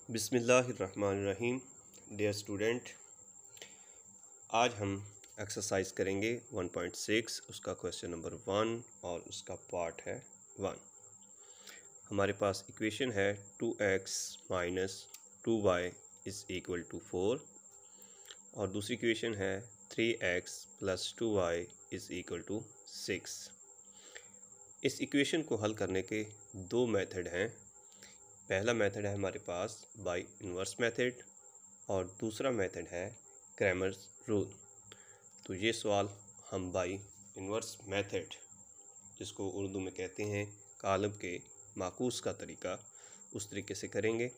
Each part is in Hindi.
बिस्मिल्लाहिर्रहमानिर्रहीम। डियर स्टूडेंट, आज हम एक्सरसाइज करेंगे 1.6, उसका क्वेश्चन नंबर 1 और उसका पार्ट है 1। हमारे पास इक्वेशन है 2x minus 2y is equal to 4 और दूसरी इक्वेशन है 3x plus 2y is equal to 6। इस इक्वेशन को हल करने के दो मेथड हैं। पहला मेथड है हमारे पास बाय इन्वर्स मेथड और दूसरा मेथड है क्रैमर्स रूल। तो ये सवाल हम बाय इन्वर्स मेथड, जिसको उर्दू में कहते हैं कालब के माकूस का तरीका, उस तरीके से करेंगे।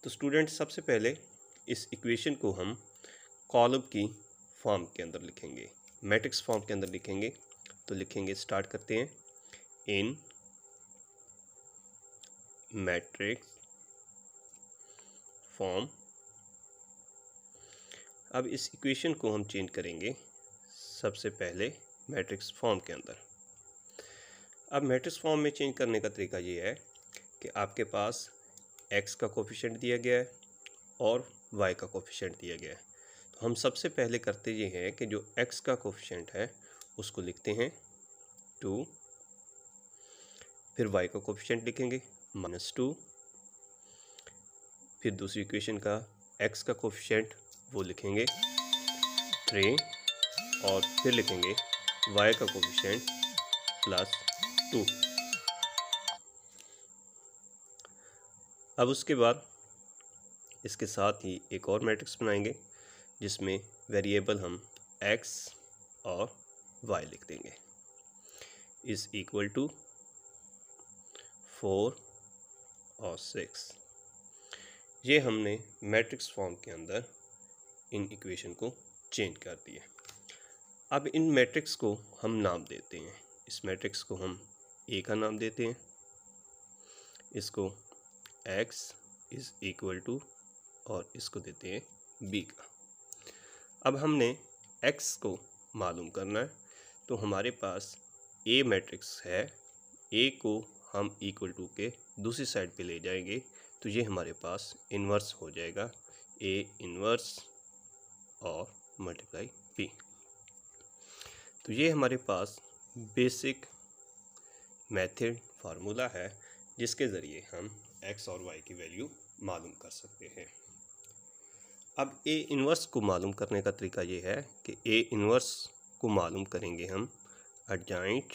तो स्टूडेंट, सबसे पहले इस इक्वेशन को हम कॉलम की फॉर्म के अंदर लिखेंगे, मैट्रिक्स फॉर्म के अंदर लिखेंगे। तो लिखेंगे, स्टार्ट करते हैं, इन मैट्रिक्स फॉर्म। अब इस इक्वेशन को हम चेंज करेंगे सबसे पहले मैट्रिक्स फॉर्म के अंदर। अब मैट्रिक्स फॉर्म में चेंज करने का तरीका ये है कि आपके पास x का कोफिशिएंट दिया गया है और y का कोफिशिएंट दिया गया है। तो हम सबसे पहले करते ये हैं कि जो x का कोफिशिएंट है उसको लिखते हैं 2, फिर y का कोफिशिएंट लिखेंगे -2, फिर दूसरी इक्वेशन का x का कोफिशिएंट वो लिखेंगे 3 और फिर लिखेंगे y का कोफिशिएंट +2। अब उसके बाद इसके साथ ही एक और मैट्रिक्स बनाएंगे जिसमें वेरिएबल हम x और y लिख देंगे, इज़ इक्वल टू 4 और 6। ये हमने मैट्रिक्स फॉर्म के अंदर इन इक्वेशन को चेंज कर दिया। अब इन मैट्रिक्स को हम नाम देते हैं। इस मैट्रिक्स को हम A का नाम देते हैं, इसको x इज़ इक्वल टू और इसको देते हैं B का। अब हमने x को मालूम करना है, तो हमारे पास A मैट्रिक्स है, A को हम इक्वल टू के दूसरी साइड पे ले जाएंगे तो ये हमारे पास इन्वर्स हो जाएगा, A इन्वर्स और मल्टीप्लाई B। तो ये हमारे पास बेसिक मेथड फार्मूला है जिसके ज़रिए हम x और y की वैल्यू मालूम कर सकते हैं। अब A इन्वर्स को मालूम करने का तरीका ये है कि A इन्वर्स को मालूम करेंगे हम एडजॉइंट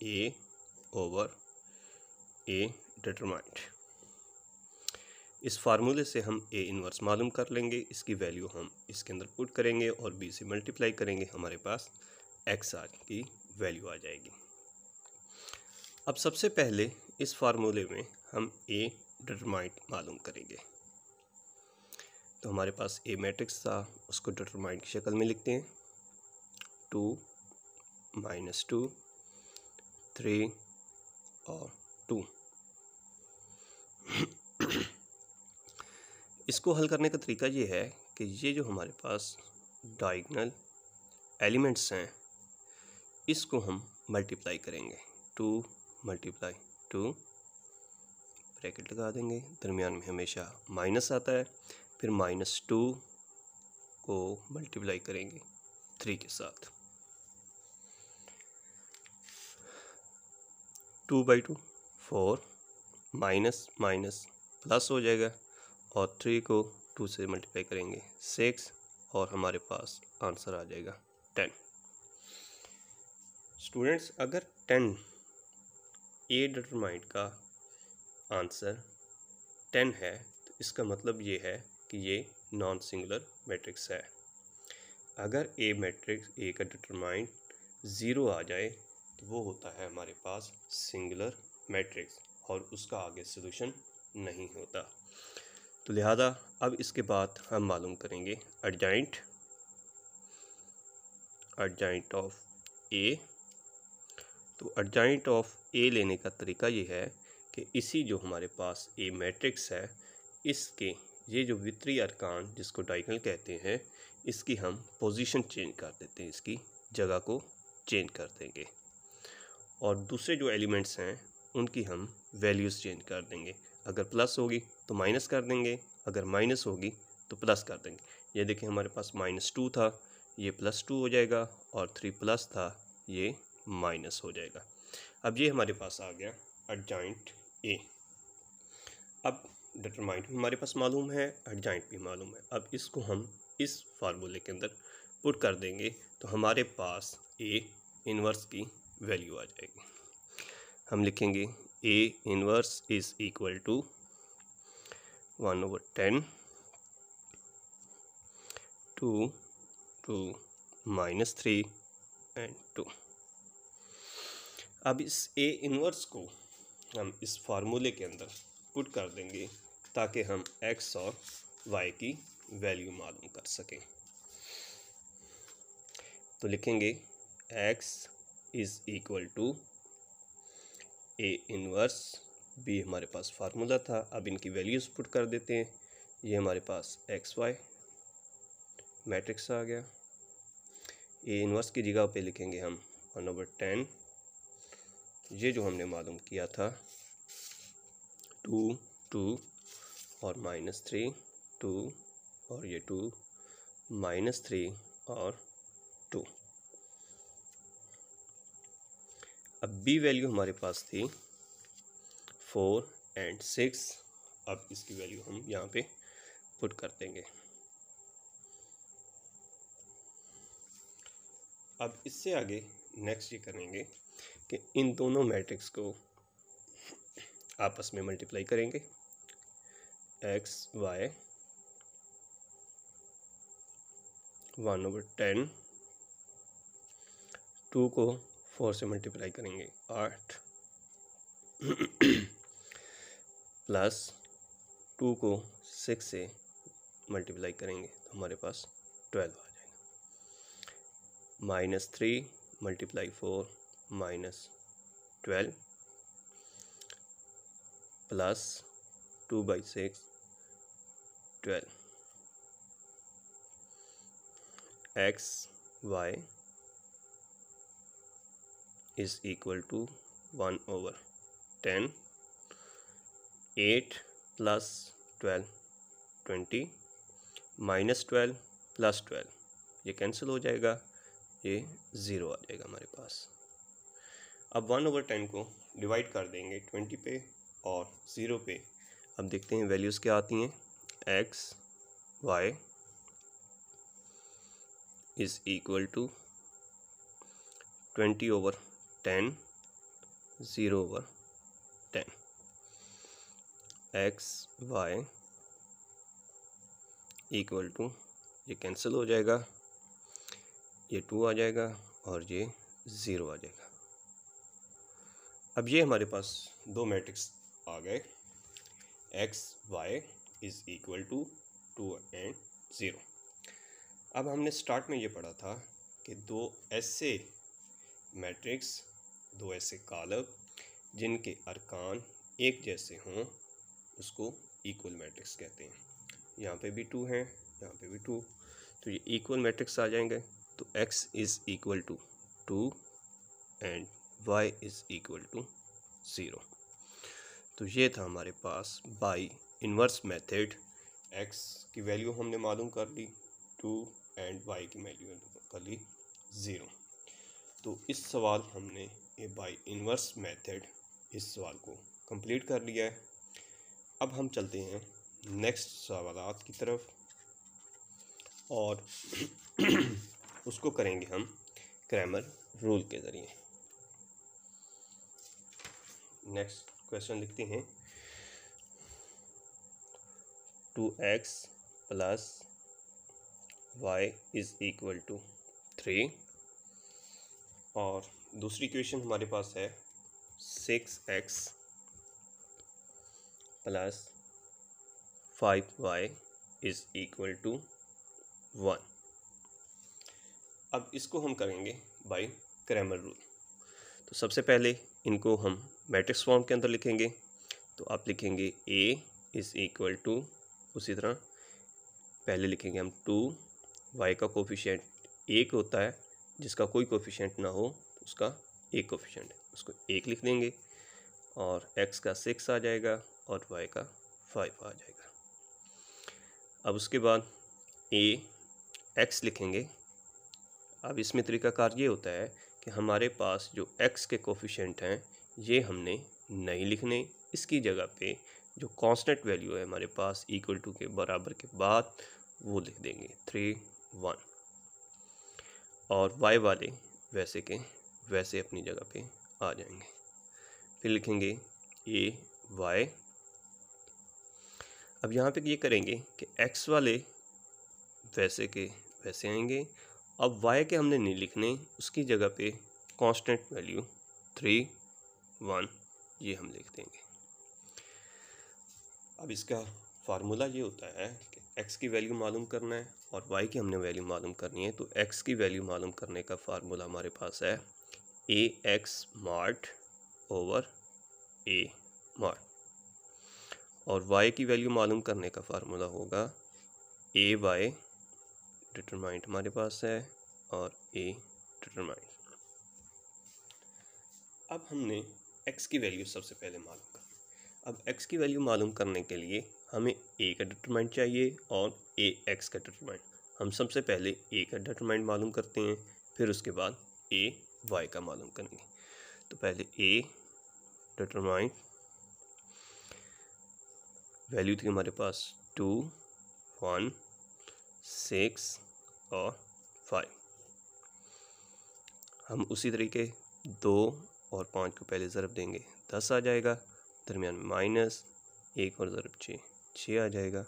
A ओवर A डिटरमाइंट। इस फार्मूले से हम A इन्वर्स मालूम कर लेंगे, इसकी वैल्यू हम इसके अंदर पुट करेंगे और B से मल्टीप्लाई करेंगे, हमारे पास x आर की वैल्यू आ जाएगी। अब सबसे पहले इस फार्मूले में हम A डिटरमाइंट मालूम करेंगे। तो हमारे पास A मैट्रिक्स था, उसको डिटरमाइंट की शक्ल में लिखते हैं 2 -2 3 और 2। इसको हल करने का तरीका ये है कि ये जो हमारे पास डायगोनल एलिमेंट्स हैं इसको हम मल्टीप्लाई करेंगे। 2 × 2 ब्रैकेट लगा देंगे, दरमियान में हमेशा माइनस आता है, फिर -2 को मल्टीप्लाई करेंगे 3 के साथ। 2/2 4, माइनस माइनस प्लस हो जाएगा और 3 को 2 से मल्टीप्लाई करेंगे 6 और हमारे पास आंसर आ जाएगा 10। स्टूडेंट्स, अगर 10 A डिटरमाइंट का आंसर 10 है तो इसका मतलब ये है कि ये नॉन सिंगुलर मैट्रिक्स है। अगर A मैट्रिक्स A का डिटरमाइंट 0 आ जाए तो वो होता है हमारे पास सिंगुलर मैट्रिक्स और उसका आगे सॉल्यूशन नहीं होता। तो लिहाजा अब इसके बाद हम मालूम करेंगे एडजॉइंट ऑफ A। तो एडजॉइंट ऑफ A लेने का तरीका ये है कि इसी जो हमारे पास A मैट्रिक्स है इसके ये जो वित्रीय अरकान जिसको डायगोनल कहते हैं इसकी हम पोजीशन चेंज कर देते हैं, इसकी जगह को चेंज कर देंगे और दूसरे जो एलिमेंट्स हैं उनकी हम वैल्यूज़ चेंज कर देंगे। अगर प्लस होगी तो माइनस कर देंगे, अगर माइनस होगी तो प्लस कर देंगे। ये देखिए हमारे पास -2 था, ये +2 हो जाएगा, और 3 प्लस था, ये माइनस हो जाएगा। अब ये हमारे पास आ गया एडजॉइंट ए। अब डिटरमाइंट भी हमारे पास मालूम है, एडजॉइंट भी मालूम है। अब इसको हम इस फार्मूले के अंदर पुट कर देंगे तो हमारे पास ए इन्वर्स की वैल्यू आ जाएगी। हम लिखेंगे A inverse is equal to 1/10 2 2 -3 and 2। अब इस ए इन्वर्स को हम इस फार्मूले के अंदर पुट कर देंगे ताकि हम एक्स और वाई की वैल्यू मालूम कर सकें। तो लिखेंगे x is equal to A inverse, B हमारे पास फार्मूला था, अब इनकी वैल्यूज़ पुट कर देते हैं। ये हमारे पास एक्स वाई मैट्रिक्स आ गया। ए इन्वर्स की जगह पे लिखेंगे हम 1/10, ये जो हमने मालूम किया था 2 2 और -3 2 और ये 2 -3 और 2। अब बी वैल्यू हमारे पास थी 4 एंड 6। अब इसकी वैल्यू हम यहाँ पे पुट कर देंगे। अब इससे आगे नेक्स्ट ये करेंगे कि इन दोनों मैट्रिक्स को आपस में मल्टीप्लाई करेंगे। एक्स वाई 1/10, 2 को 4 से मल्टीप्लाई करेंगे 8 प्लस 2 को 6 से मल्टीप्लाई करेंगे तो हमारे पास 12 आ जाएगा। -3 × 4 -12 plus 2/6 12। X y is equal to 1/10, 8 plus 12 20 -12 plus 12 ये कैंसिल हो जाएगा, ये 0 आ जाएगा हमारे पास। अब 1/10 को डिवाइड कर देंगे 20 पे और 0 पे। अब देखते हैं वैल्यूज़ क्या आती हैं। X y is equal to 20/10 0/10। X y equal to, ये कैंसिल हो जाएगा, ये 2 आ जाएगा और ये 0 आ जाएगा। अब ये हमारे पास दो मैट्रिक्स आ गए। X y is equal to 2 and 0। अब हमने स्टार्ट में ये पढ़ा था कि दो ऐसे मैट्रिक्स, दो ऐसे कॉलम जिनके अरकान एक जैसे हों उसको इक्वल मैट्रिक्स कहते हैं। यहाँ पे भी 2 हैं, यहाँ पे भी 2, तो ये इक्वल मैट्रिक्स आ जाएंगे। तो x is equal to 2 and y is equal to 0। तो ये था हमारे पास बाय इन्वर्स मेथड। x की वैल्यू हमने मालूम कर ली 2 एंड y की वैल्यू कर ली 0। तो इस सवाल हमने ये बाय इन्वर्स मेथड इस सवाल को कंप्लीट कर लिया है। अब हम चलते हैं नेक्स्ट सवालात की तरफ और उसको करेंगे हम क्रैमर रूल के ज़रिए। नेक्स्ट क्वेश्चन लिखते हैं 2x plus y is equal to 3 और दूसरी इक्वेशन हमारे पास है 6x plus 5y is equal to 1। अब इसको हम करेंगे बाय क्रैमर रूल। तो सबसे पहले इनको हम मैट्रिक्स फॉर्म के अंदर लिखेंगे। तो आप लिखेंगे a इज़ इक्वल टू, उसी तरह पहले लिखेंगे हम 2, y का कोफिशिएंट 1 होता है, जिसका कोई कोफिशिएंट ना हो तो उसका एक कोफिशिएंट है, उसको 1 लिख देंगे। और x का 6 आ जाएगा और y का 5 आ जाएगा। अब उसके बाद x लिखेंगे। अब इसमें तरीकाकार ये होता है कि हमारे पास जो x के कोफिशिएंट हैं ये हमने नहीं लिखने, इसकी जगह पे जो कांस्टेंट वैल्यू है हमारे पास इक्वल टू के बराबर के बाद वो लिख देंगे 3, 1, और y वाले वैसे के वैसे अपनी जगह पे आ जाएंगे। फिर लिखेंगे y। अब यहाँ पे ये करेंगे कि x वाले वैसे के वैसे आएंगे। अब y के हमने नहीं लिखने, उसकी जगह पे कांस्टेंट वैल्यू 3, 1 ये हम लिख देंगे। अब इसका फार्मूला ये होता है कि x की वैल्यू मालूम करना है और y की हमने वैल्यू मालूम करनी है। तो x की वैल्यू मालूम करने का फार्मूला हमारे पास है ax mod over a mod, और y की वैल्यू मालूम करने का फार्मूला होगा ay डिटरमाइंट हमारे पास है और a डिटरमाइंट। अब हमने x की वैल्यू सबसे पहले मालूम करनी। अब x की वैल्यू मालूम करने के लिए हमें a का डिटरमाइंट चाहिए और ax का डिटरमाइंट। हम सबसे पहले a का डिटरमाइंट मालूम करते हैं, फिर उसके बाद ay का मालूम करेंगे। तो पहले a डिटरमाइंट वैल्यू थी हमारे पास 2, 1, 6 और 5। हम उसी तरीके 2 और 5 को पहले ज़रब देंगे 10 आ जाएगा, दरमियान में माइनस 1 और ज़रब 6 आ जाएगा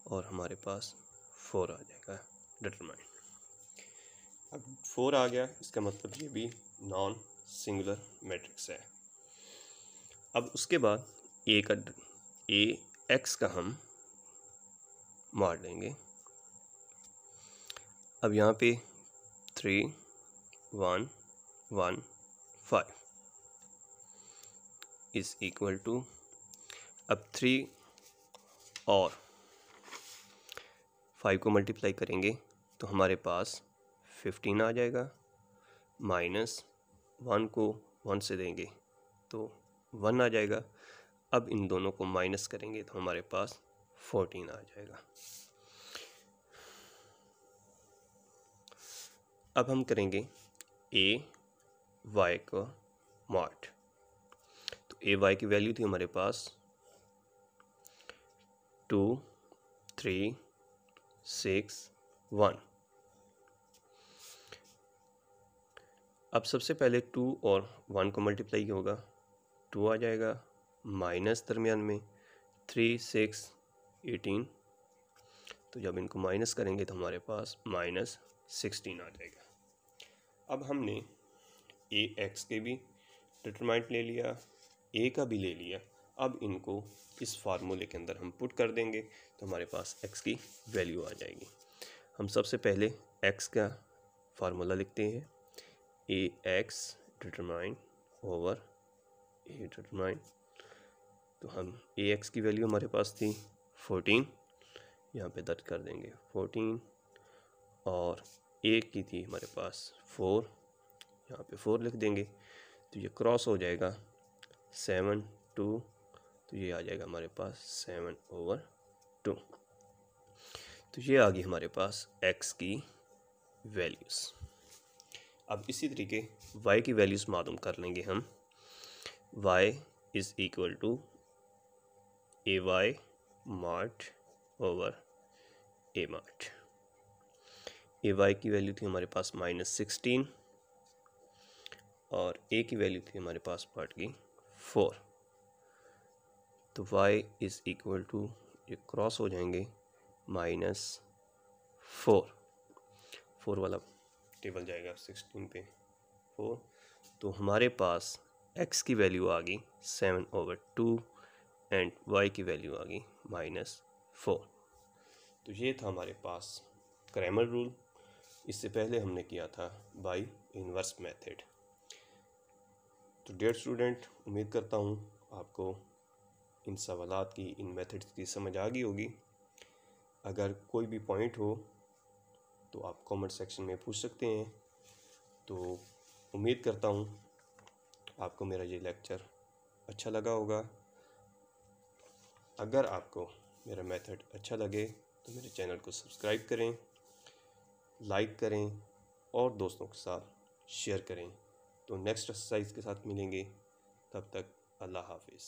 और हमारे पास 4 आ जाएगा डिटरमाइंट। अब 4 आ गया, इसका मतलब ये भी नॉन सिंगुलर मैट्रिक्स है। अब उसके बाद x का हम मार लेंगे। अब यहाँ पे 3, 1, 1, 5 इज़ इक्वल टू, अब 3 और 5 को मल्टीप्लाई करेंगे तो हमारे पास 15 आ जाएगा, माइनस 1 को 1 से देंगे तो 1 आ जाएगा। अब इन दोनों को माइनस करेंगे तो हमारे पास 14 आ जाएगा। अब हम करेंगे ay का मॉड। तो ay की वैल्यू थी हमारे पास 2, 3, 6, 1। अब सबसे पहले 2 और 1 को मल्टीप्लाई होगा, 2 आ जाएगा, माइनस दरमियान में 3, 6, 18। तो जब इनको माइनस करेंगे तो हमारे पास माइनस 16 आ जाएगा। अब हमने ax के भी डिटरमाइंट ले लिया, a का भी ले लिया। अब इनको इस फार्मूले के अंदर हम पुट कर देंगे तो हमारे पास x की वैल्यू आ जाएगी। हम सबसे पहले x का फार्मूला लिखते हैं, ax डिटरमाइंट ओवर a डिटरमाइंट। तो हम ax की वैल्यू हमारे पास थी 14, यहाँ पे दर्ज कर देंगे 14, और a की थी हमारे पास 4, यहाँ पे 4 लिख देंगे। तो ये क्रॉस हो जाएगा 7, 2, तो ये आ जाएगा हमारे पास 7/2। तो ये आ गई हमारे पास x की वैल्यूज़। अब इसी तरीके y की वैल्यूज़ मालूम कर लेंगे हम। y is equal to ay mod over a mod. ay की वैल्यू थी हमारे पास -16 और a की वैल्यू थी हमारे पास पार्ट की 4। तो y इज़ इक्वल टू, ये क्रॉस हो जाएंगे, -4 वाला टेबल जाएगा 16 पे 4। तो हमारे पास x की वैल्यू आ गई 7/2 एंड y की वैल्यू आ गई -4। तो ये था हमारे पास क्रैमर रूल। इससे पहले हमने किया था बाय इनवर्स मेथड। तो डियर स्टूडेंट, उम्मीद करता हूँ आपको इन सवालात की, इन मेथड्स की समझ आ गई होगी। अगर कोई भी पॉइंट हो तो आप कमेंट सेक्शन में पूछ सकते हैं। तो उम्मीद करता हूँ आपको मेरा ये लेक्चर अच्छा लगा होगा। अगर आपको मेरा मेथड अच्छा लगे तो मेरे चैनल को सब्सक्राइब करें, लाइक करें और दोस्तों के साथ शेयर करें। तो नेक्स्ट एक्सरसाइज के साथ मिलेंगे, तब तक अल्लाह हाफिज़।